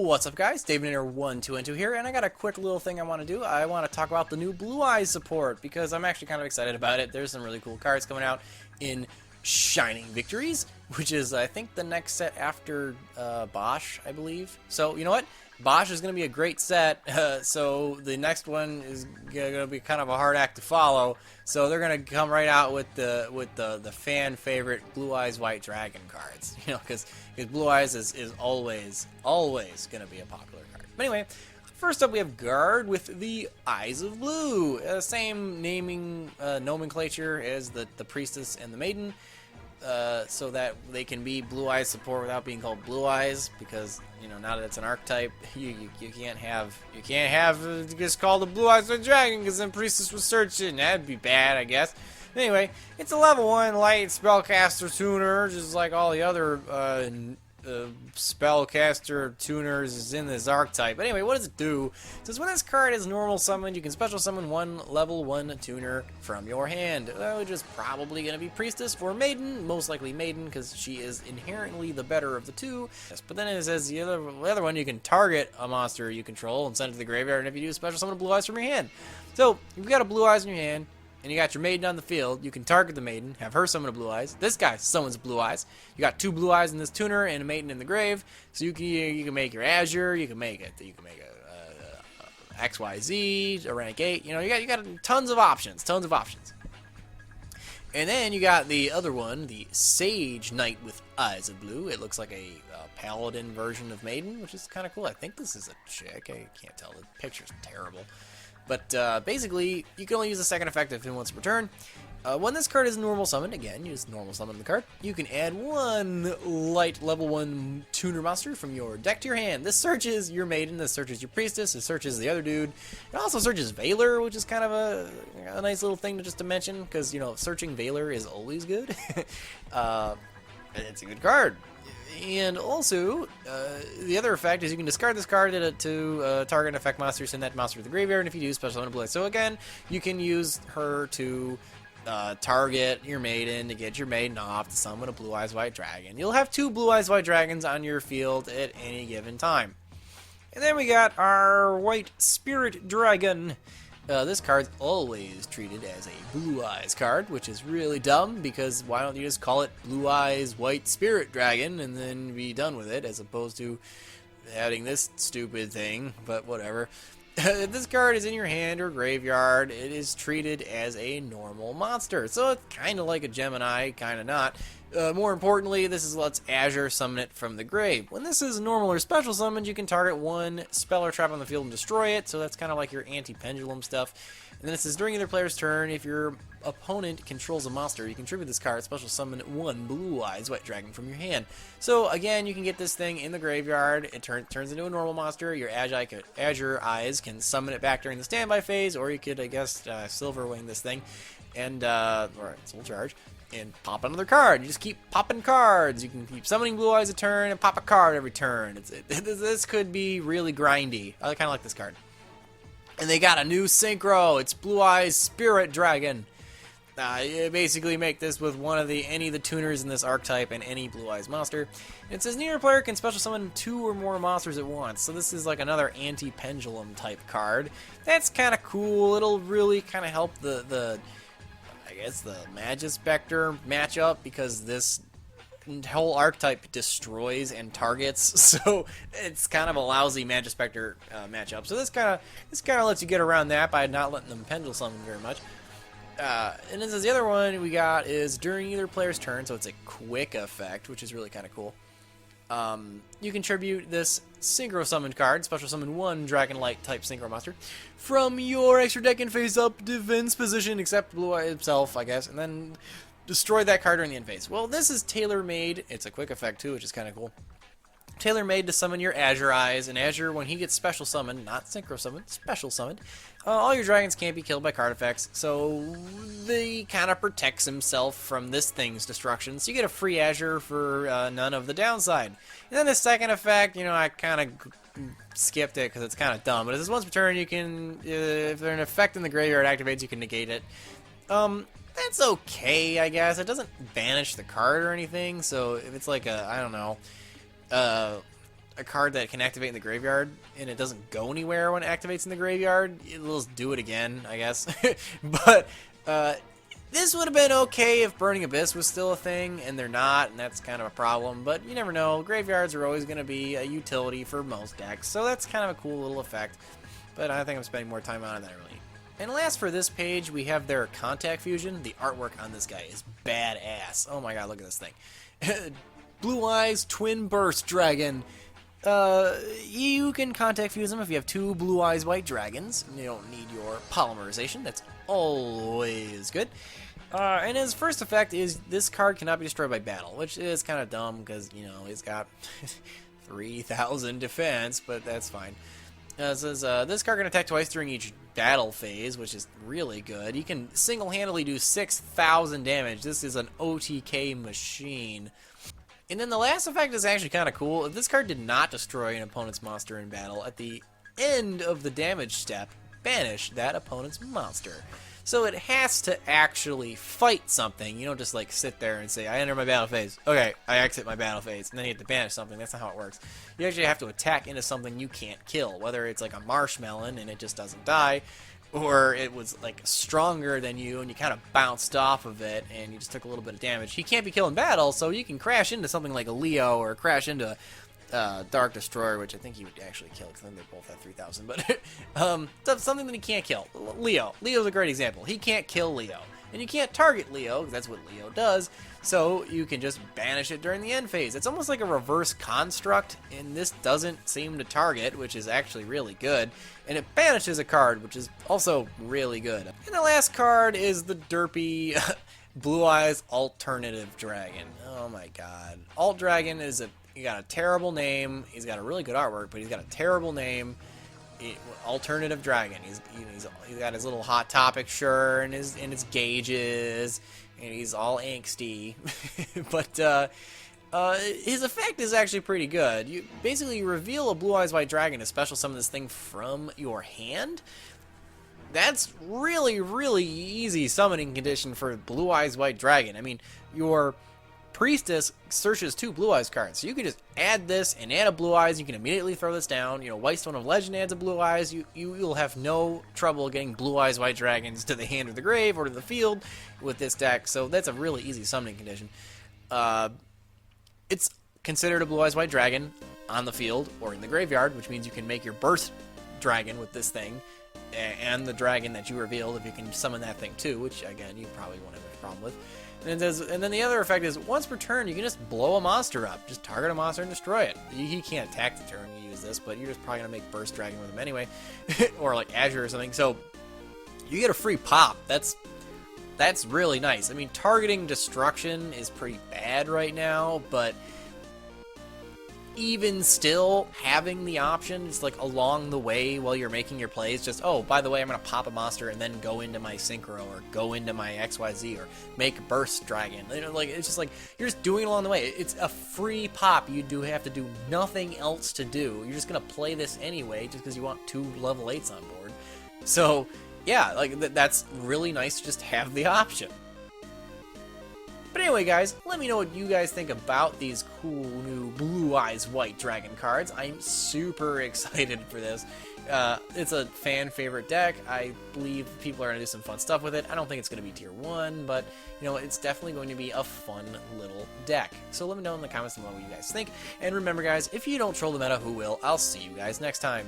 What's up, guys? David122 here, and I got a quick little thing I want to do. I want to talk about the new Blue Eyes support, because I'm actually kind of excited about it. There's some really cool cards coming out in Shining Victories, which is, I think, the next set after Bosch, I believe. So, you know what? Bosch is going to be a great set, so the next one is going to be kind of a hard act to follow. So they're going to come right out with the fan favorite Blue Eyes White Dragon cards, you know, because Blue Eyes is always going to be a popular card. But anyway, first up we have Guard with the Eyes of Blue, same naming nomenclature as the Priestess and the Maiden. So that they can be Blue Eyes support without being called Blue Eyes, because you know, now that it's an archetype, you can't have just called the Blue Eyes White Dragon, because then Priestess was searching. That'd be bad, I guess. Anyway, it's a level 1 light spellcaster tuner, just like all the other spellcaster tuners in this archetype. But anyway, what does it do? It says when this card is normal summoned, you can special summon one level 1 tuner from your hand, which is probably going to be Priestess or Maiden, most likely Maiden, because she is inherently the better of the two. Yes, but then it says the other one, you can target a monster you control and send it to the graveyard, and if you do, special summon a Blue Eyes from your hand. So, if you've got a Blue Eyes in your hand, and you got your Maiden on the field, you can target the Maiden, have her summon a Blue Eyes. This guy summons Blue Eyes. You got 2 Blue Eyes in this tuner and a Maiden in the grave, so you can make your Azure, you can make a XYZ, a rank 8. You know, you got tons of options, And then you got the other one, the Sage Knight with Eyes of Blue. It looks like a paladin version of Maiden, which is kind of cool. I think this is a chick. I can't tell. The picture's terrible. But basically, you can only use the second effect if it wants to return. When this card is normal summoned, again, you just normal summon the card, you can add 1 light level 1 tuner monster from your deck to your hand. This searches your Maiden, this searches your Priestess, it searches the other dude. It also searches Valor, which is kind of a nice little thing to mention, because, you know, searching Valor is always good. It's a good card. And also, the other effect is you can discard this card to target an effect monster, send that monster to the graveyard, and if you do, special summon a Blue Eyes. So again, you can use her to target your Maiden, to get your Maiden off, to summon a Blue Eyes White Dragon. You'll have 2 Blue Eyes White Dragons on your field at any given time. And then we got our White Spirit Dragon. This card's always treated as a Blue Eyes card, which is really dumb, because why don't you just call it Blue Eyes White Spirit Dragon and then be done with it, as opposed to adding this stupid thing, but whatever. This card is in your hand or graveyard. It is treated as a normal monster, so it's kind of like a Gemini, kind of not. More importantly, this lets Azure summon it from the grave. When this is normal or special summoned, you can target 1 spell or trap on the field and destroy it, so that's kind of like your anti-pendulum stuff. And then it says during either player's turn, if your opponent controls a monster, you contribute this card, special summon 1 Blue Eyes White Dragon from your hand. So again, you can get this thing in the graveyard, it turns into a normal monster, your Azure Eyes can summon it back during the standby phase, or you could, I guess, Silver Wing this thing, and, or Soul Charge, and pop another card. You just keep popping cards. You can keep summoning Blue Eyes a turn and pop a card every turn. This could be really grindy. I kind of like this card. And they got a new synchro. It's Blue Eyes Spirit Dragon. You basically make this with any of the tuners in this archetype and any Blue Eyes monster. And it says neither player can special summon 2 or more monsters at once. So this is like another anti-pendulum type card. That's kind of cool. It'll really kind of help the Magispector matchup, because this whole archetype destroys and targets, so it's kind of a lousy Magispector matchup. So this kind of lets you get around that by not letting them pendulum summon very much. And then the other one we got is during either player's turn, so it's a quick effect, which is really kind of cool. You contribute this Synchro Summon card, special summon 1 Dragonlight type Synchro monster from your extra deck in face-up defense position, except Blue Eye itself, I guess, and then destroy that card during the end phase. Well, this is tailor-made. It's a quick effect, too, which is kind of cool. Tailor-made to summon your Azure Eyes, and Azure, when he gets special summoned, not Synchro Summoned, special summoned, all your dragons can't be killed by card effects, so he kind of protects himself from this thing's destruction, so you get a free Azure for none of the downside. And then the second effect, you know, I kind of skipped it because it's kind of dumb, but as once per turn, you can, if there's an effect in the graveyard activates, you can negate it. That's okay, I guess. It doesn't banish the card or anything, so if it's like a, I don't know, a card that can activate in the graveyard, and it doesn't go anywhere when it activates in the graveyard, it'll just do it again, I guess. But this would have been okay if Burning Abyss was still a thing, and they're not, and that's kind of a problem. But you never know. Graveyards are always going to be a utility for most decks, so that's kind of a cool little effect. But I think I'm spending more time on it than I really need. And last for this page, we have their Contact Fusion. The artwork on this guy is badass. Oh my god, look at this thing. Blue Eyes Twin Burst Dragon. You can Contact Fuse them if you have 2 Blue Eyes White Dragons. You don't need your polymerization. That's always good. And his first effect is this card cannot be destroyed by battle, which is kind of dumb because, you know, he's got 3,000 defense, but that's fine. It says, this card can attack twice during each battle phase, which is really good. You can single-handedly do 6,000 damage. This is an OTK machine. And then the last effect is actually kind of cool. If this card did not destroy an opponent's monster in battle, at the end of the damage step, banish that opponent's monster. So it has to actually fight something. You don't just like sit there and say, I enter my battle phase. Okay, I exit my battle phase. And then you have to banish something. That's not how it works. You actually have to attack into something you can't kill. Whether it's like a marshmallow and it just doesn't die, or it was like stronger than you and you kind of bounced off of it and you just took a little bit of damage. He can't be killed in battle, so you can crash into something like a Leo or crash into Dark Destroyer, which I think he would actually kill because then they both have 3,000. But something that he can't kill. Leo. Leo's a great example. He can't kill Leo. And you can't target Leo, because that's what Leo does, so you can just banish it during the end phase. It's almost like a reverse construct, and this doesn't seem to target, which is actually really good. And it banishes a card, which is also really good. And the last card is the derpy Blue Eyes Alternative Dragon. Oh my god. Alt Dragon is he got a terrible name. He's got a really good artwork, but he's got a terrible name. Alternative Dragon. He's got his little Hot Topic shirt and his gauges, and he's all angsty. But his effect is actually pretty good. You basically reveal a Blue Eyes White Dragon to special summon this thing from your hand. That's really, really easy summoning condition for Blue Eyes White Dragon. I mean, your Priestess searches 2 Blue Eyes cards, so you can just add this and add a Blue Eyes. You can immediately throw this down. You know, Whitestone of Legend adds a Blue Eyes. You'll have no trouble getting Blue Eyes White Dragons to the hand or the grave or to the field with this deck. So that's a really easy summoning condition. It's considered a Blue Eyes White Dragon on the field or in the graveyard, which means you can make your Burst Dragon with this thing and the dragon that you revealed if you can summon that thing too, which again you probably won't have a problem with. And then the other effect is, once per turn, you can just blow a monster up. Just target a monster and destroy it. He can't attack the turn you use this, but you're just probably going to make Burst Dragon with him anyway. Or like Azure or something. So, you get a free pop. That's really nice. I mean, targeting destruction is pretty bad right now, but even still, having the option is like along the way while you're making your plays, just, oh, by the way, I'm going to pop a monster and then go into my Synchro or go into my XYZ or make Burst Dragon. You know, like, it's just like, you're just doing it along the way. It's a free pop. You do have to do nothing else to do. You're just going to play this anyway just because you want 2 level 8s on board. So, yeah, like, that's really nice to just have the option. But anyway, guys, let me know what you guys think about these cool new Blue Eyes White Dragon cards. I'm super excited for this. It's a fan favorite deck. I believe people are going to do some fun stuff with it. I don't think it's going to be tier 1, but, you know, it's definitely going to be a fun little deck. So let me know in the comments below what you guys think. And remember, guys, if you don't troll the meta, who will? I'll see you guys next time.